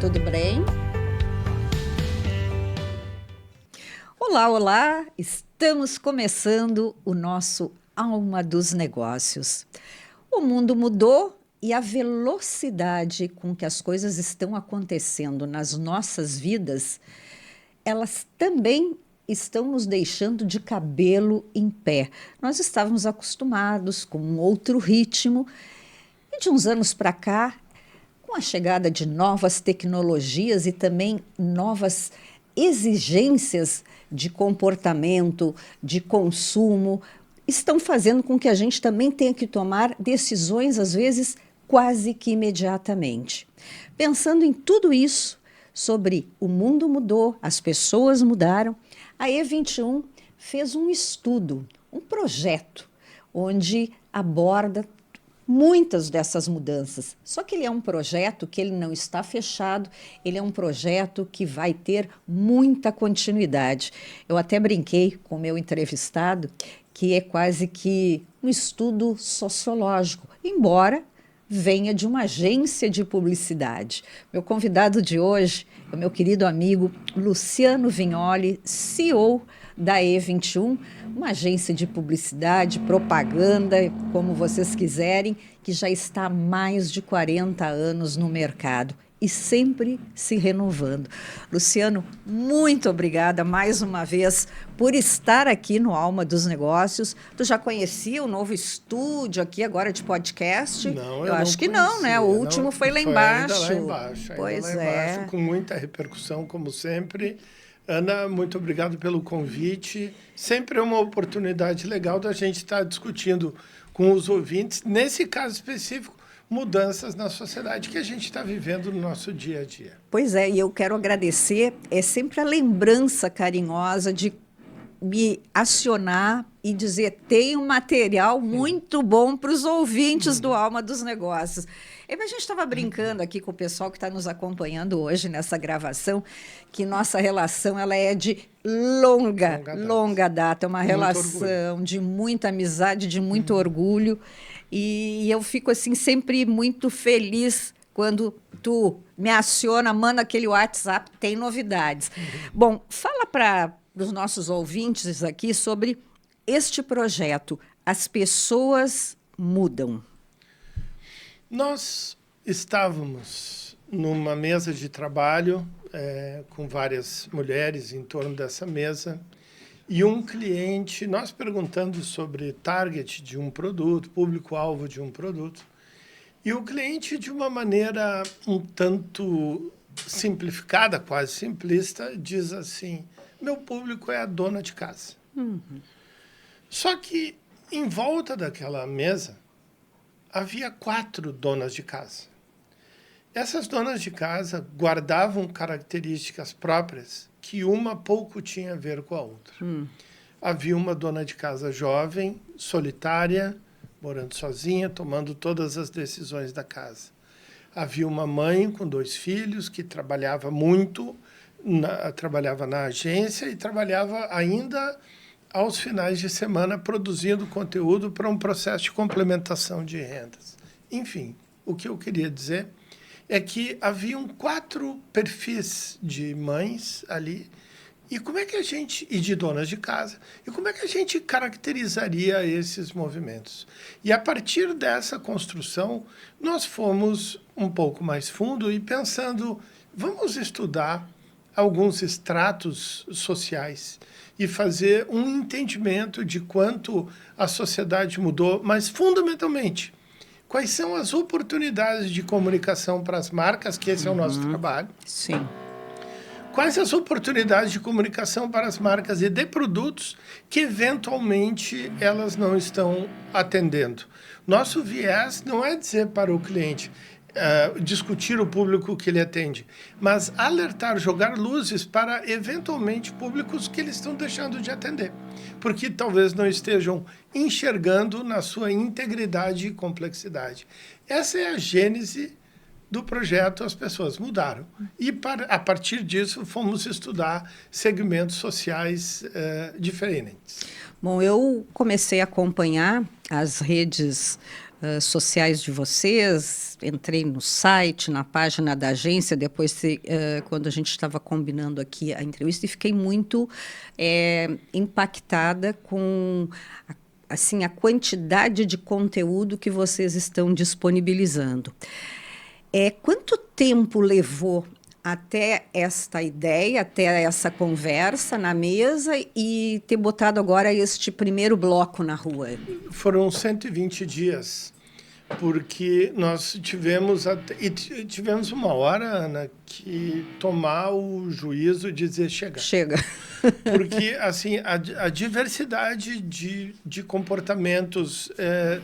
tudo bem? Olá, olá! Estamos começando o nosso Alma dos Negócios. O mundo mudou e a velocidade com que as coisas estão acontecendo nas nossas vidas, elas também estão nos deixando de cabelo em pé. Nós estávamos acostumados com um outro ritmo e de uns anos para cá, com a chegada de novas tecnologias e também novas exigências de comportamento, de consumo, estão fazendo com que a gente também tenha que tomar decisões, às vezes, quase que imediatamente. Pensando em tudo isso, sobre o mundo mudou, as pessoas mudaram, a E21 fez um estudo, um projeto, onde aborda muitas dessas mudanças. Só que ele é um projeto que ele não está fechado, ele é um projeto que vai ter muita continuidade. Eu até brinquei com o meu entrevistado que é quase que um estudo sociológico, embora venha de uma agência de publicidade. Meu convidado de hoje é o meu querido amigo Luciano Vignoli, CEO da E21, uma agência de publicidade, propaganda, como vocês quiserem, que já está há mais de 40 anos no mercado e sempre se renovando. Luciano, muito obrigada mais uma vez por estar aqui no Alma dos Negócios. Tu já conhecia o novo estúdio aqui agora de podcast? Não, eu acho que não, né? O último foi lá embaixo. Ainda lá embaixo. Pois ainda lá embaixo, com muita repercussão, como sempre. Ana, muito obrigado pelo convite. Sempre é uma oportunidade legal da gente estar discutindo com os ouvintes, nesse caso específico, mudanças na sociedade que a gente está vivendo no nosso dia a dia. Pois é, e eu quero agradecer, é sempre a lembrança carinhosa de me acionar e dizer, tem um material muito bom para os ouvintes do Alma dos Negócios. A gente estava brincando aqui com o pessoal que está nos acompanhando hoje nessa gravação, que nossa relação ela é de longa data, é uma relação de muita amizade, de muito orgulho, e eu fico assim sempre muito feliz quando tu me aciona, manda aquele WhatsApp, tem novidades. Bom, fala para os nossos ouvintes aqui sobre este projeto, As Pessoas Mudam. Nós estávamos numa mesa de trabalho com várias mulheres em torno dessa mesa e um cliente, nós perguntando sobre target de um produto, público-alvo de um produto, e o cliente, de uma maneira um tanto simplificada, quase simplista, diz assim, meu público é a dona de casa. Só que, em volta daquela mesa, havia 4 donas de casa. Essas donas de casa guardavam características próprias que uma pouco tinha a ver com a outra. Havia uma dona de casa jovem, solitária, morando sozinha, tomando todas as decisões da casa. Havia uma mãe com 2 filhos que trabalhava muito, trabalhava na agência e trabalhava ainda aos finais de semana produzindo conteúdo para um processo de complementação de rendas. Enfim, o que eu queria dizer é que haviam 4 perfis de mães ali e de donas de casa, e como é que a gente caracterizaria esses movimentos? E a partir dessa construção, nós fomos um pouco mais fundo e pensando, vamos estudar alguns estratos sociais e fazer um entendimento de quanto a sociedade mudou, mas fundamentalmente, quais são as oportunidades de comunicação para as marcas, que esse é o nosso trabalho. Sim. Quais as oportunidades de comunicação para as marcas e de produtos que, eventualmente, elas não estão atendendo. Nosso viés não é dizer para o cliente, discutir o público que ele atende, mas alertar, jogar luzes para, eventualmente, públicos que eles estão deixando de atender, porque talvez não estejam enxergando na sua integridade e complexidade. Essa é a gênese do projeto. As pessoas mudaram. E, a partir disso, fomos estudar segmentos sociais diferentes. Bom, eu comecei a acompanhar as redes sociais de vocês, entrei no site, na página da agência, depois, quando a gente estava combinando aqui a entrevista, e fiquei muito impactada com assim, a quantidade de conteúdo que vocês estão disponibilizando. Quanto tempo levou até esta ideia, até essa conversa na mesa e ter botado agora este primeiro bloco na rua? Foram 120 dias, porque nós tivemos uma hora, Ana, que tomar o juízo de dizer chega. Chega. Porque assim, a diversidade de comportamentos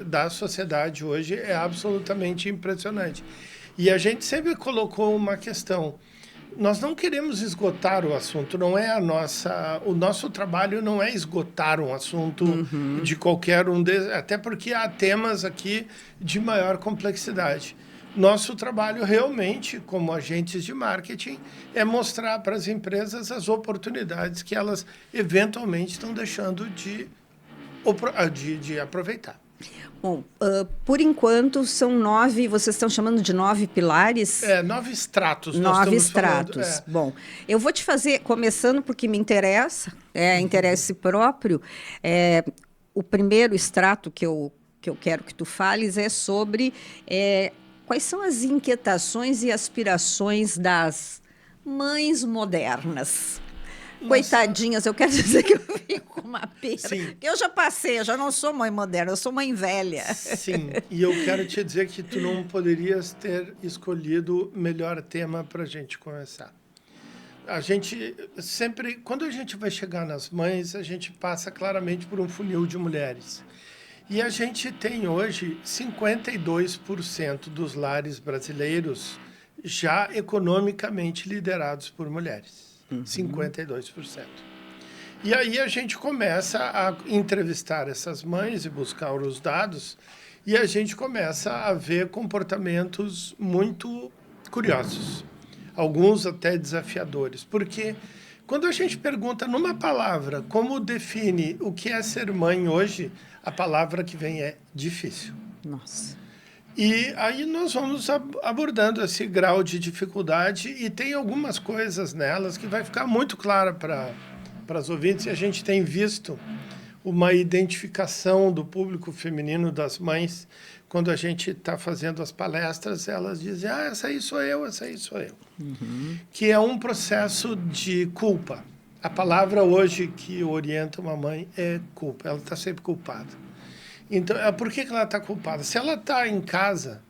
da sociedade hoje é absolutamente impressionante. E a gente sempre colocou uma questão. Nós não queremos esgotar o assunto, não é o nosso trabalho não é esgotar um assunto de qualquer um deles, até porque há temas aqui de maior complexidade. Nosso trabalho realmente, como agentes de marketing, é mostrar para as empresas as oportunidades que elas eventualmente estão deixando de aproveitar. Bom, por enquanto são 9, vocês estão chamando de 9 pilares? 9 estratos. 9 estratos. Bom, eu vou te fazer, começando porque me interessa, interesse próprio. O primeiro extrato que eu quero que tu fales é sobre quais são as inquietações e aspirações das mães modernas. Nossa. Coitadinhas, eu quero dizer que eu fico com uma pena. Sim. Eu já passei, eu já não sou mãe moderna, eu sou mãe velha. Sim, e eu quero te dizer que tu não poderias ter escolhido o melhor tema para a gente começar. A gente sempre, quando a gente vai chegar nas mães, a gente passa claramente por um funil de mulheres. E a gente tem hoje 52% dos lares brasileiros já economicamente liderados por mulheres. 52%. E aí a gente começa a entrevistar essas mães e buscar os dados, e a gente começa a ver comportamentos muito curiosos, alguns até desafiadores, porque quando a gente pergunta numa palavra como define o que é ser mãe hoje, a palavra que vem é difícil. Nossa. E aí nós vamos abordando esse grau de dificuldade e tem algumas coisas nelas que vai ficar muito clara para as ouvintes, e a gente tem visto uma identificação do público feminino das mães. Quando a gente está fazendo as palestras, elas dizem, essa aí sou eu, essa aí sou eu. Que é um processo de culpa. A palavra hoje que orienta uma mãe é culpa, ela está sempre culpada. Então, por que ela está culpada? Se ela está em casa,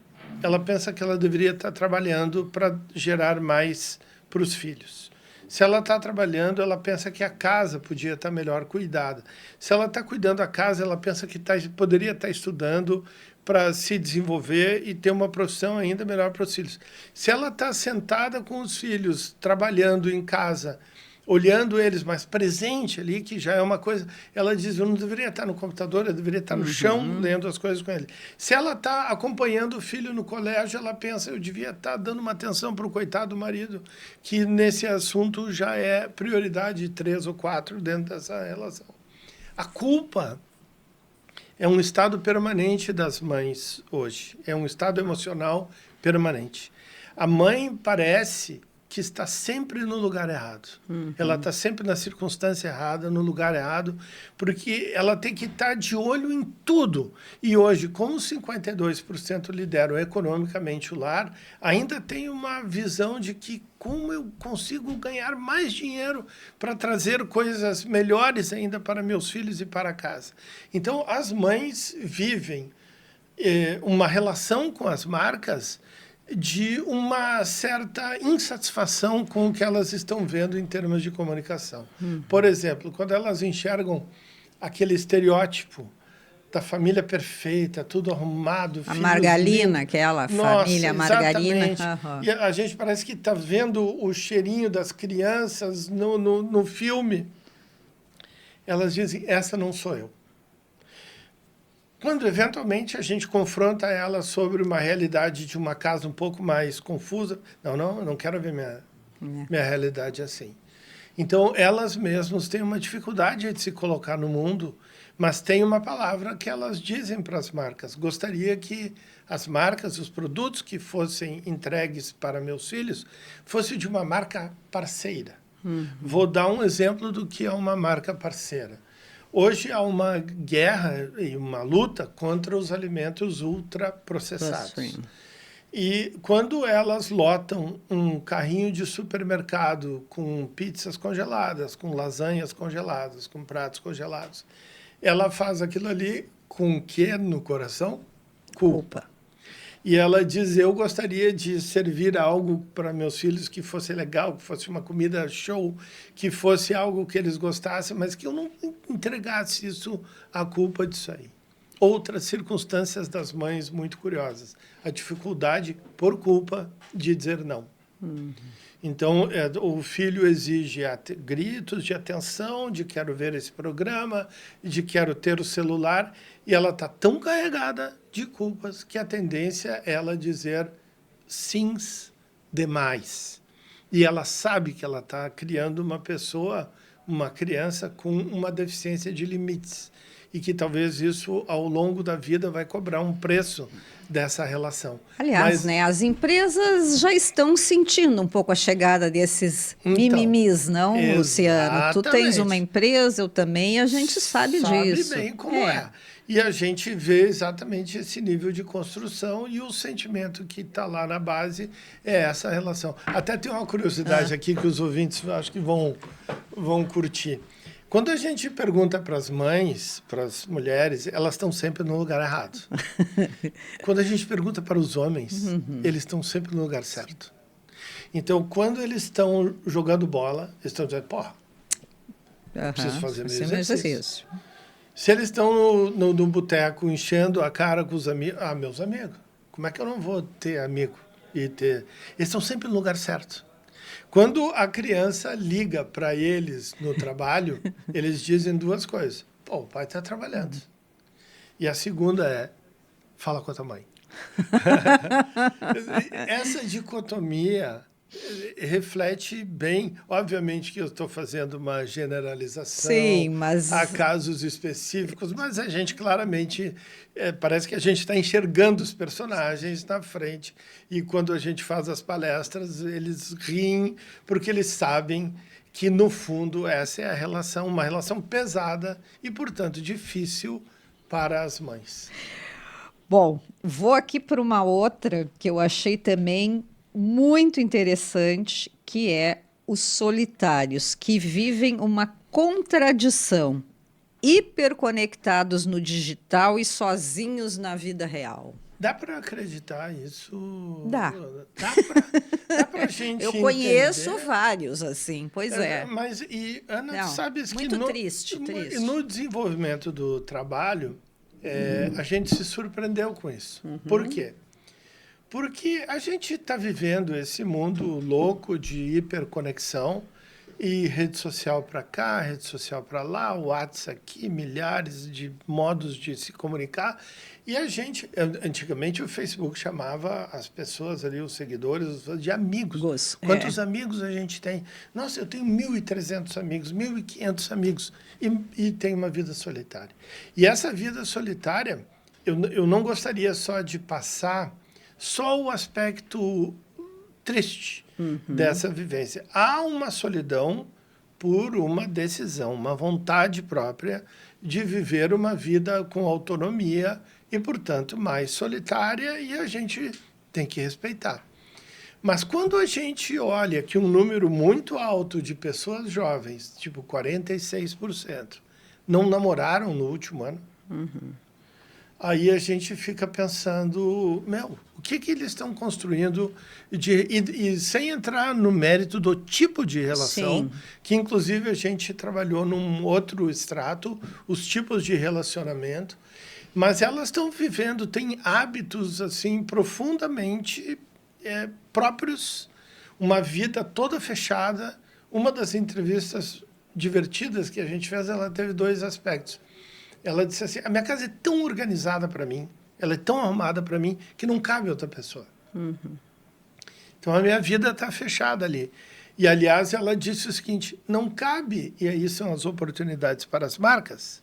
ela pensa que ela deveria estar trabalhando para gerar mais para os filhos. Se ela está trabalhando, ela pensa que a casa podia estar melhor cuidada. Se ela está cuidando da casa, ela pensa que poderia estar estudando para se desenvolver e ter uma profissão ainda melhor para os filhos. Se ela está sentada com os filhos, trabalhando em casa, olhando eles, mas presente ali, que já é uma coisa, ela diz, eu não deveria estar no computador, eu deveria estar no chão, lendo as coisas com ele. Se ela está acompanhando o filho no colégio, ela pensa, eu devia estar dando uma atenção para o coitado do marido, que nesse assunto já é prioridade 3 ou 4 dentro dessa relação. A culpa é um estado permanente das mães hoje, é um estado emocional permanente. A mãe parece que está sempre no lugar errado. Ela está sempre na circunstância errada, no lugar errado, porque ela tem que estar de olho em tudo. E hoje, como 52% lideram economicamente o lar, ainda tem uma visão de que como eu consigo ganhar mais dinheiro para trazer coisas melhores ainda para meus filhos e para casa. Então, as mães vivem uma relação com as marcas de uma certa insatisfação com o que elas estão vendo em termos de comunicação. Por exemplo, quando elas enxergam aquele estereótipo da família perfeita, tudo arrumado. A Margarina, aquela família Margarina. E a gente parece que está vendo o cheirinho das crianças no filme. Elas dizem, essa não sou eu. Quando, eventualmente, a gente confronta ela sobre uma realidade de uma casa um pouco mais confusa, eu não quero ver minha realidade assim. Então, elas mesmas têm uma dificuldade de se colocar no mundo, mas tem uma palavra que elas dizem para as marcas. Gostaria que as marcas, os produtos que fossem entregues para meus filhos, fossem de uma marca parceira. Vou dar um exemplo do que é uma marca parceira. Hoje há uma guerra e uma luta contra os alimentos ultraprocessados. E quando elas lotam um carrinho de supermercado com pizzas congeladas, com lasanhas congeladas, com pratos congelados, ela faz aquilo ali com o quê no coração? Culpa. E ela diz, eu gostaria de servir algo para meus filhos que fosse legal, que fosse uma comida show, que fosse algo que eles gostassem, mas que eu não entregasse isso, a culpa disso aí. Outras circunstâncias das mães muito curiosas. A dificuldade, por culpa, de dizer não. Então, o filho exige gritos de atenção, de quero ver esse programa, de quero ter o celular, e ela está tão carregada de culpas que a tendência é ela dizer sims demais. E ela sabe que ela está criando uma pessoa, uma criança com uma deficiência de limites. E que talvez isso, ao longo da vida, vai cobrar um preço dessa relação. Aliás, né, as empresas já estão sentindo um pouco a chegada desses mimimis, não, Luciano? Tu tens uma empresa, eu também, a gente sabe disso. Sabe bem como é. E a gente vê exatamente esse nível de construção e o sentimento que está lá na base é essa relação. Até tem uma curiosidade aqui que os ouvintes acho que vão curtir. Quando a gente pergunta para as mães, para as mulheres, elas estão sempre no lugar errado. Quando a gente pergunta para os homens, eles estão sempre no lugar certo. Então, quando eles estão jogando bola, eles estão dizendo, porra, preciso fazer meu exercício. Se eles estão no boteco enchendo a cara com os amigos, meus amigos, como é que eu não vou ter amigo? Eles estão sempre no lugar certo. Quando a criança liga para eles no trabalho, eles dizem duas coisas. Pô, o pai está trabalhando. E a segunda é, fala com a tua mãe. Essa dicotomia reflete bem, obviamente que eu estou fazendo uma generalização. Sim, mas há casos específicos, mas a gente claramente parece que a gente está enxergando os personagens na frente e quando a gente faz as palestras eles riem porque eles sabem que no fundo essa é a relação, uma relação pesada e portanto difícil para as mães. Bom, vou aqui para uma outra que eu achei também muito interessante, que é os solitários, que vivem uma contradição, hiperconectados no digital e sozinhos na vida real. Dá para acreditar isso? Dá. Dá para gente Eu conheço vários, assim, pois é. Mas, Ana, não, sabes que muito triste. No desenvolvimento do trabalho, a gente se surpreendeu com isso. Por quê? Porque a gente está vivendo esse mundo louco de hiperconexão e rede social para cá, rede social para lá, o WhatsApp aqui, milhares de modos de se comunicar. E a gente, antigamente o Facebook chamava as pessoas ali, os seguidores, de amigos. Quantos amigos a gente tem? Nossa, eu tenho 1.300 amigos, 1.500 amigos e tenho uma vida solitária. E essa vida solitária, eu não gostaria só de passar só o aspecto triste dessa vivência. Há uma solidão por uma decisão, uma vontade própria de viver uma vida com autonomia e, portanto, mais solitária, e a gente tem que respeitar. Mas quando a gente olha que um número muito alto de pessoas jovens, tipo 46%, não namoraram no último ano, aí a gente fica pensando, o que eles estão construindo e sem entrar no mérito do tipo de relação, sim, que inclusive a gente trabalhou num outro extrato, os tipos de relacionamento, mas elas estão vivendo, têm hábitos assim profundamente próprios, uma vida toda fechada. Uma das entrevistas divertidas que a gente fez, ela teve dois aspectos. Ela disse assim, a minha casa é tão organizada para mim, ela é tão arrumada para mim, que não cabe outra pessoa. Então, a minha vida está fechada ali. E, aliás, ela disse o seguinte, não cabe, e aí são as oportunidades para as marcas,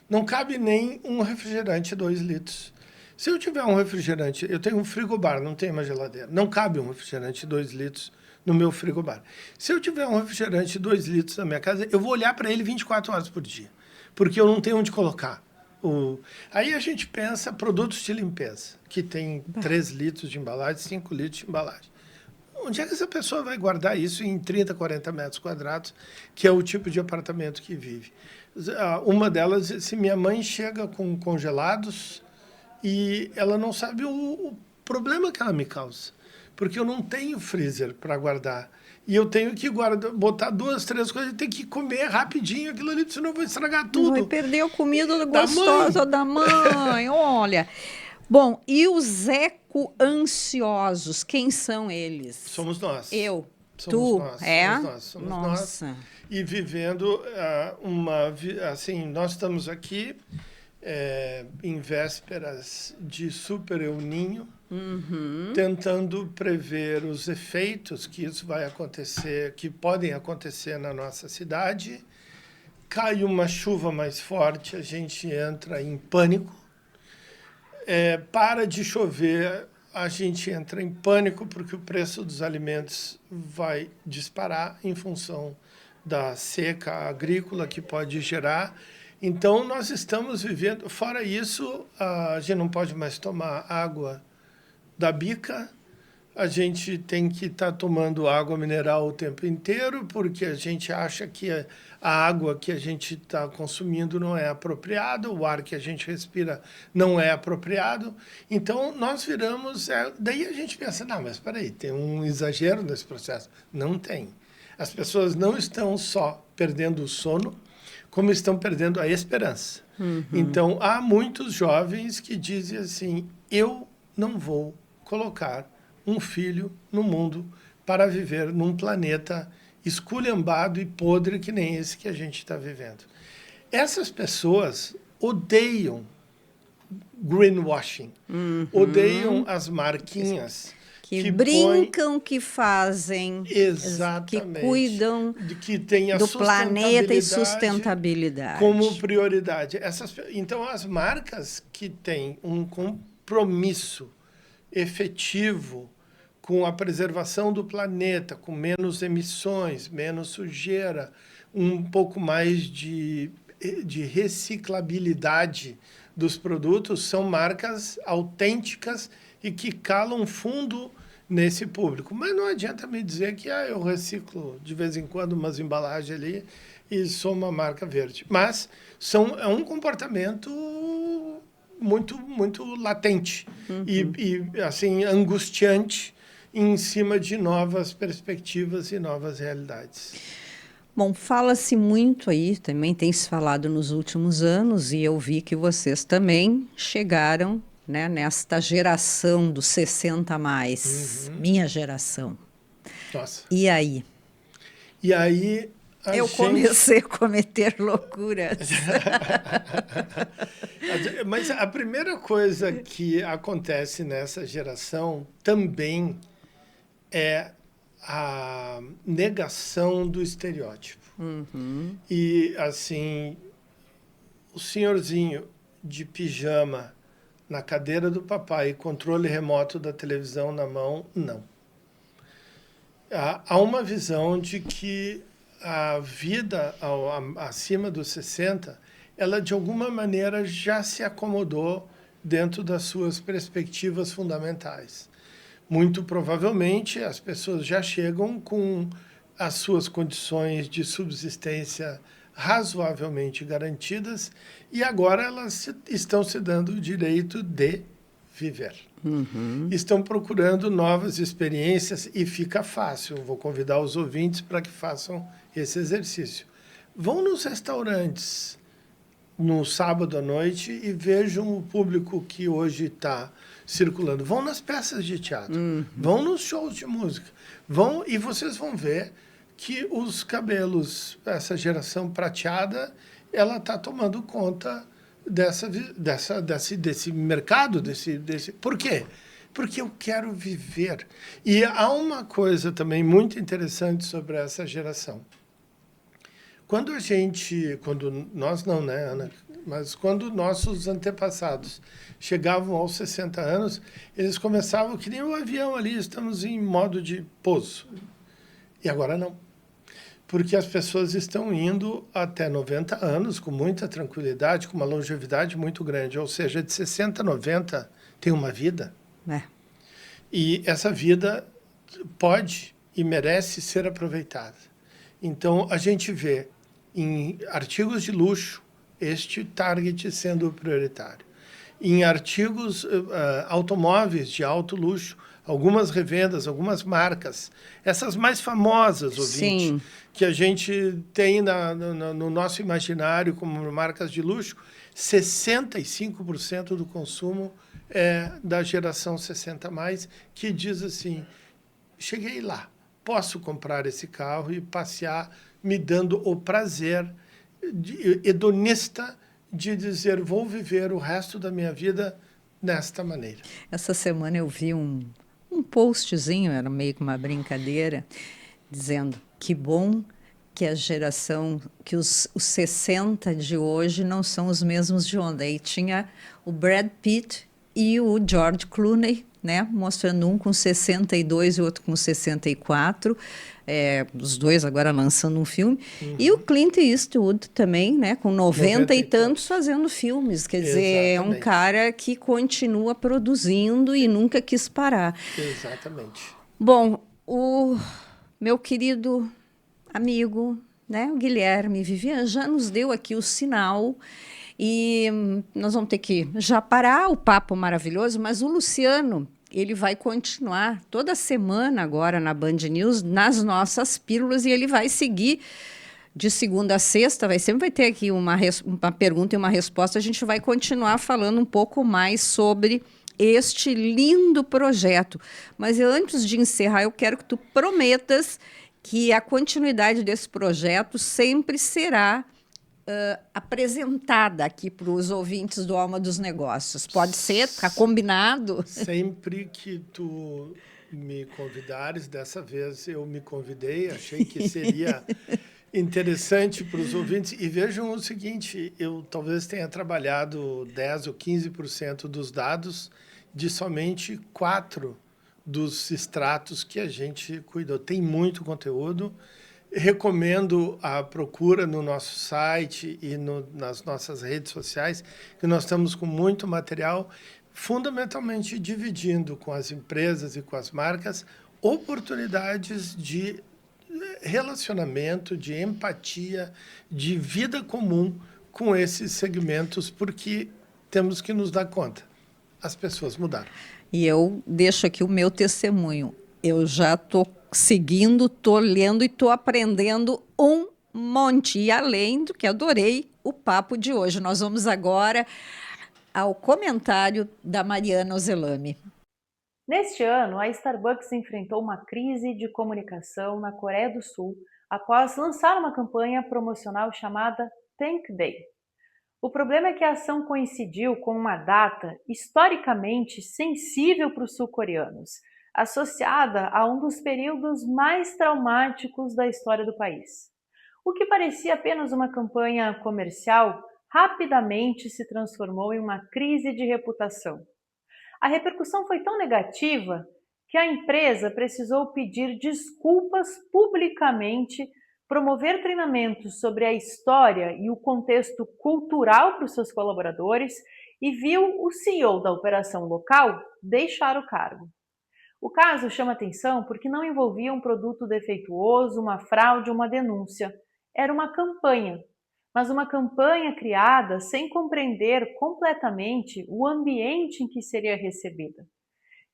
não cabe nem um refrigerante 2 litros. Se eu tiver um refrigerante, eu tenho um frigobar, não tenho uma geladeira, não cabe um refrigerante 2 litros no meu frigobar. Se eu tiver um refrigerante 2 litros na minha casa, eu vou olhar para ele 24 horas por dia, porque eu não tenho onde colocar. Aí a gente pensa produtos de limpeza, que tem 3 litros de embalagem, 5 litros de embalagem. Onde é que essa pessoa vai guardar isso em 30, 40 metros quadrados, que é o tipo de apartamento que vive? Uma delas, se minha mãe chega com congelados e ela não sabe o problema que ela me causa, porque eu não tenho freezer para guardar. E eu tenho que botar 2, 3 coisas e ter que comer rapidinho aquilo ali, senão eu vou estragar tudo. Vai perder a comida gostosa da mãe, olha. Bom, e os eco-ansiosos, quem são eles? Somos nós. Eu. Somos nós. Somos Nossa. nós. E vivendo assim, nós estamos aqui em vésperas de Super El Niño, tentando prever os efeitos que isso vai acontecer, que podem acontecer na nossa cidade. Cai uma chuva mais forte, a gente entra em pânico. Para de chover, a gente entra em pânico porque o preço dos alimentos vai disparar em função da seca agrícola que pode gerar. Então, nós estamos vivendo... Fora isso, a gente não pode mais tomar água da bica, a gente tem que estar tomando água mineral o tempo inteiro, porque a gente acha que a água que a gente está consumindo não é apropriada, o ar que a gente respira não é apropriado. Então, nós viramos... daí a gente pensa, não, mas espera aí, tem um exagero nesse processo. Não tem. As pessoas não estão só perdendo o sono, como estão perdendo a esperança. Então, há muitos jovens que dizem assim, eu não vou colocar um filho no mundo para viver num planeta esculhambado e podre que nem esse que a gente está vivendo. Essas pessoas odeiam greenwashing, odeiam as marquinhas que brincam, que fazem, exatamente, que cuidam que tem do planeta e sustentabilidade como prioridade. Então, as marcas que têm um compromisso efetivo com a preservação do planeta, com menos emissões, menos sujeira, um pouco mais de reciclabilidade dos produtos, são marcas autênticas e que calam fundo nesse público. Mas não adianta me dizer que eu reciclo de vez em quando umas embalagens ali e sou uma marca verde. Mas é um comportamento muito, muito latente e assim, angustiante em cima de novas perspectivas e novas realidades. Bom, fala-se muito aí, também tem se falado nos últimos anos, e eu vi que vocês também chegaram, né, nesta geração dos 60 a mais, minha geração. Nossa. E aí? E aí eu comecei a cometer loucuras. Mas a primeira coisa que acontece nessa geração também é a negação do estereótipo. E, assim, o senhorzinho de pijama na cadeira do papai, controle remoto da televisão na mão, não. Há uma visão de que a vida acima dos 60, ela de alguma maneira já se acomodou dentro das suas perspectivas fundamentais. Muito provavelmente as pessoas já chegam com as suas condições de subsistência razoavelmente garantidas e agora elas estão se dando o direito de viver. Estão procurando novas experiências e fica fácil. Vou convidar os ouvintes para que façam esse exercício. Vão nos restaurantes no sábado à noite e vejam o público que hoje está circulando. Vão nas peças de teatro, vão nos shows de música, vão e vocês vão ver que os cabelos, essa geração prateada, ela está tomando conta desse mercado, Por quê? porque eu quero viver. E há uma coisa também muito interessante sobre essa geração. Quando nós não, né, Ana? Mas quando nossos antepassados chegavam aos 60 anos, eles começavam que nem o avião ali, estamos em modo de pouso. E agora não. Porque as pessoas estão indo até 90 anos com muita tranquilidade, com uma longevidade muito grande. Ou seja, de 60 a 90 tem uma vida. É. E essa vida pode e merece ser aproveitada. Então, a gente vê em artigos de luxo este target sendo prioritário. Em artigos automóveis de alto luxo, algumas revendas, algumas marcas, essas mais famosas, ouvinte, Sim. que a gente tem no nosso imaginário como marcas de luxo, 65% do consumo é da geração 60+, que diz assim, cheguei lá, posso comprar esse carro e passear me dando o prazer hedonista de dizer, vou viver o resto da minha vida desta maneira. Essa semana eu vi um postzinho, era meio que uma brincadeira, dizendo que bom que a geração, que os 60 de hoje não são os mesmos de ontem. Aí tinha o Brad Pitt e o George Clooney, né, mostrando um com 62 e o outro com 64, os dois agora lançando um filme, e o Clint Eastwood também, né, com 90 e tantos fazendo filmes, quer dizer, é um cara que continua produzindo e nunca quis parar. Exatamente. Bom, o meu querido amigo, né, o Guilherme Vivian já nos deu aqui o sinal e nós vamos ter que já parar o papo maravilhoso, mas o Luciano, ele vai continuar toda semana agora na Band News, nas nossas pílulas, e ele vai seguir de segunda a sexta, sempre vai ter aqui uma pergunta e uma resposta, a gente vai continuar falando um pouco mais sobre este lindo projeto. Mas antes de encerrar, eu quero que tu prometas que a continuidade desse projeto sempre será apresentada aqui para os ouvintes do Alma dos Negócios. Pode ser? Está combinado? Sempre que tu me convidares, dessa vez eu me convidei, achei que seria interessante para os ouvintes. E vejam o seguinte, eu talvez tenha trabalhado 10 ou 15% dos dados de somente 4 dos extratos que a gente cuidou. Tem muito conteúdo. Recomendo a procura no nosso site e nas nossas redes sociais, que nós estamos com muito material, fundamentalmente dividindo com as empresas e com as marcas oportunidades de relacionamento, de empatia, de vida comum com esses segmentos, porque temos que nos dar conta. As pessoas mudaram. E eu deixo aqui o meu testemunho. Eu já estou seguindo, estou lendo e estou aprendendo um monte. E além do que adorei o papo de hoje. Nós vamos agora ao comentário da Mariana Ozelami. Neste ano, a Starbucks enfrentou uma crise de comunicação na Coreia do Sul após lançar uma campanha promocional chamada Thank Day. O problema é que a ação coincidiu com uma data historicamente sensível para os sul-coreanos, associada a um dos períodos mais traumáticos da história do país. O que parecia apenas uma campanha comercial rapidamente se transformou em uma crise de reputação. A repercussão foi tão negativa que a empresa precisou pedir desculpas publicamente, promover treinamentos sobre a história e o contexto cultural para os seus colaboradores e viu o CEO da operação local deixar o cargo. O caso chama atenção porque não envolvia um produto defeituoso, uma fraude ou uma denúncia. Era uma campanha, mas uma campanha criada sem compreender completamente o ambiente em que seria recebida.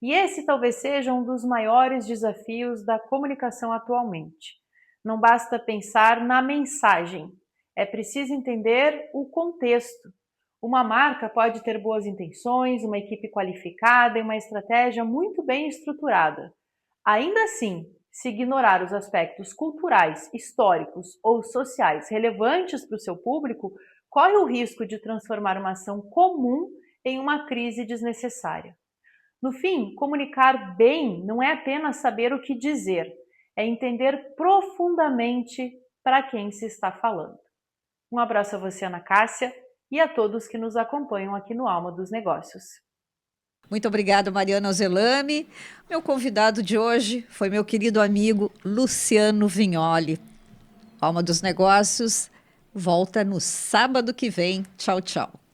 E esse talvez seja um dos maiores desafios da comunicação atualmente. Não basta pensar na mensagem, é preciso entender o contexto. Uma marca pode ter boas intenções, uma equipe qualificada e uma estratégia muito bem estruturada. Ainda assim, se ignorar os aspectos culturais, históricos ou sociais relevantes para o seu público, corre o risco de transformar uma ação comum em uma crise desnecessária. No fim, comunicar bem não é apenas saber o que dizer, é entender profundamente para quem se está falando. Um abraço a você, Ana Cássia, e a todos que nos acompanham aqui no Alma dos Negócios. Muito obrigada, Mariana Zelame. Meu convidado de hoje foi meu querido amigo Luciano Vignoli. Alma dos Negócios volta no sábado que vem. Tchau, tchau.